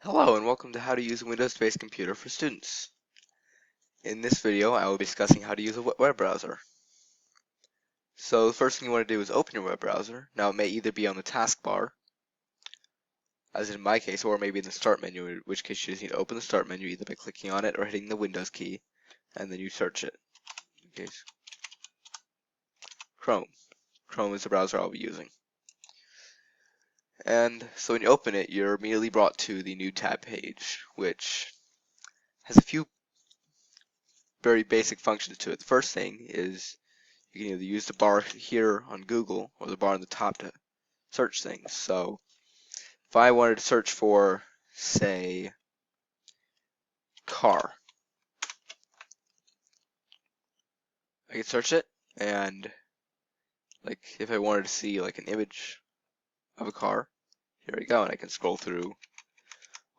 Hello and welcome to how to use a Windows-based computer for students. In this video, I will be discussing how to use a web browser. So the first thing you want to do is open your web browser. Now it may either be on the taskbar, as in my case, or maybe in the start menu, in which case you just need to open the start menu either by clicking on it or hitting the Windows key, and then you search it. Okay. Chrome. Chrome is the browser I'll be using. And so when you open it, you're immediately brought to the new tab page, which has a few very basic functions to it. The first thing is you can either use the bar here on Google or the bar on the top to search things. So if I wanted to search for, say, car, I could search it, and like if I wanted to see like an image of a car, here we go, and I can scroll through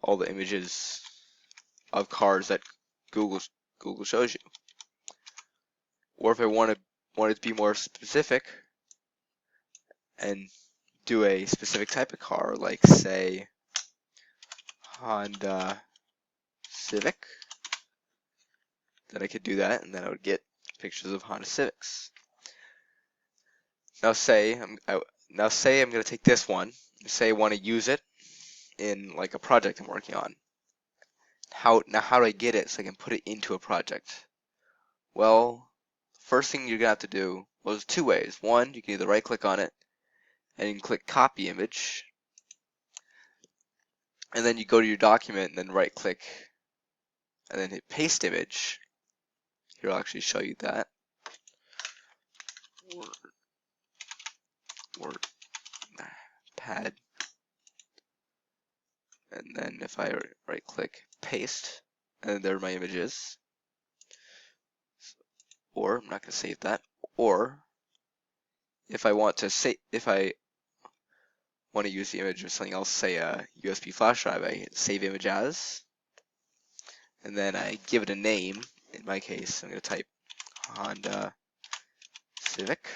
all the images of cars that Google shows you. Or if I wanted to be more specific and do a specific type of car, like say Honda Civic, then I could do that, and then I would get pictures of Honda Civics. Now say I'm going to take this one. Say I want to use it in like a project I'm working on. How do I get it so I can put it into a project? Well, first thing you're gonna have to do, well, there's two ways. One, you can either right click on it and you can click copy image, and then you go to your document and then right click and then hit paste image. Here I'll actually show you that. Word pad, and then if I right click paste, and then there are my images. Or I'm not going to save that. Or if I want to use the image of something else, say a USB flash drive, I hit save image as, and then I give it a name. In my case, I'm going to type Honda Civic,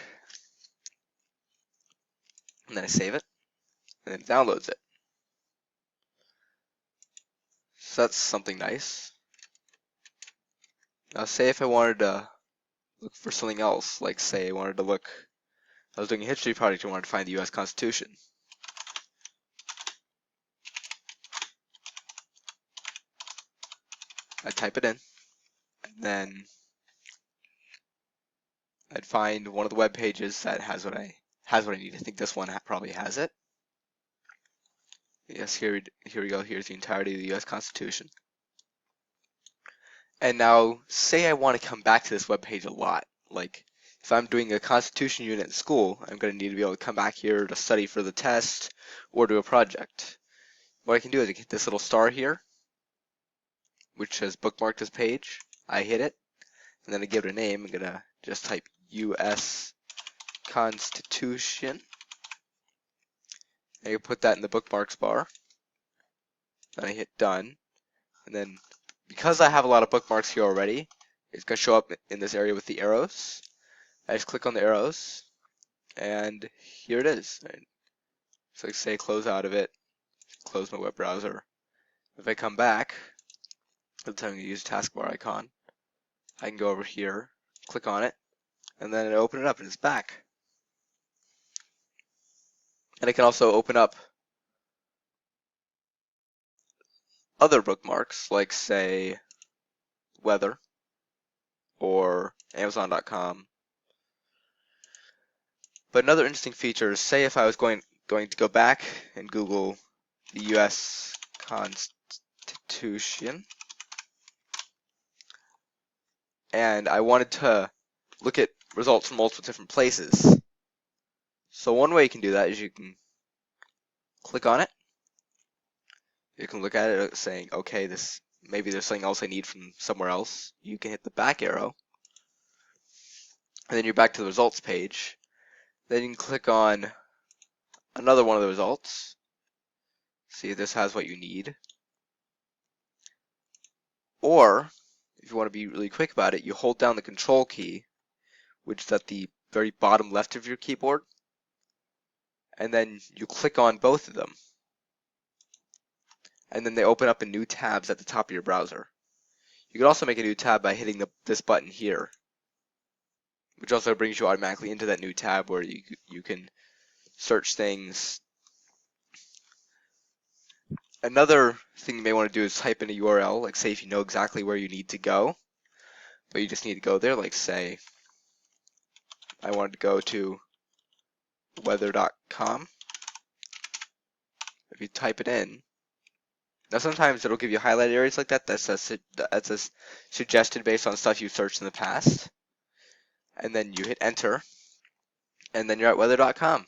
and then I save it, and then it downloads it. So that's something nice. Now say if I wanted to look for something else, like say I was doing a history project and wanted to find the US Constitution. I'd type it in, and then I'd find one of the web pages that has what I need. I think this one probably has it. Yes, here we go. Here's the entirety of the US Constitution. And now, say I want to come back to this web page a lot. Like, if I'm doing a Constitution unit in school, I'm going to need to be able to come back here to study for the test or do a project. What I can do is I hit this little star here, which has bookmarked this page. I hit it, and then I give it a name. I'm going to just type US Constitution. I can put that in the bookmarks bar. Then I hit done. And then because I have a lot of bookmarks here already, it's going to show up in this area with the arrows. I just click on the arrows, and here it is. So I say close out of it, close my web browser. If I come back, I'm going to use taskbar icon. I can go over here, click on it, and then I open it up and it's back. And I can also open up other bookmarks, like say weather or Amazon.com. But another interesting feature is, say if I was going to go back and Google the US Constitution, and I wanted to look at results from multiple different places. So one way you can do that is you can click on it. You can look at it saying, okay, maybe there's something else I need from somewhere else. You can hit the back arrow, and then you're back to the results page. Then you can click on another one of the results. See if this has what you need. Or, if you want to be really quick about it, you hold down the control key, which is at the very bottom left of your keyboard, and then you click on both of them. and then they open up in new tabs at the top of your browser. You can also make a new tab by hitting this button here, which also brings you automatically into that new tab where you can search things. Another thing you may want to do is type in a URL, like say if you know exactly where you need to go, but you just need to go there, like say I wanted to go to weather.com. If you type it in, now sometimes it'll give you highlighted areas like that. That's a suggested based on stuff you've searched in the past. And then you hit enter, and then you're at weather.com.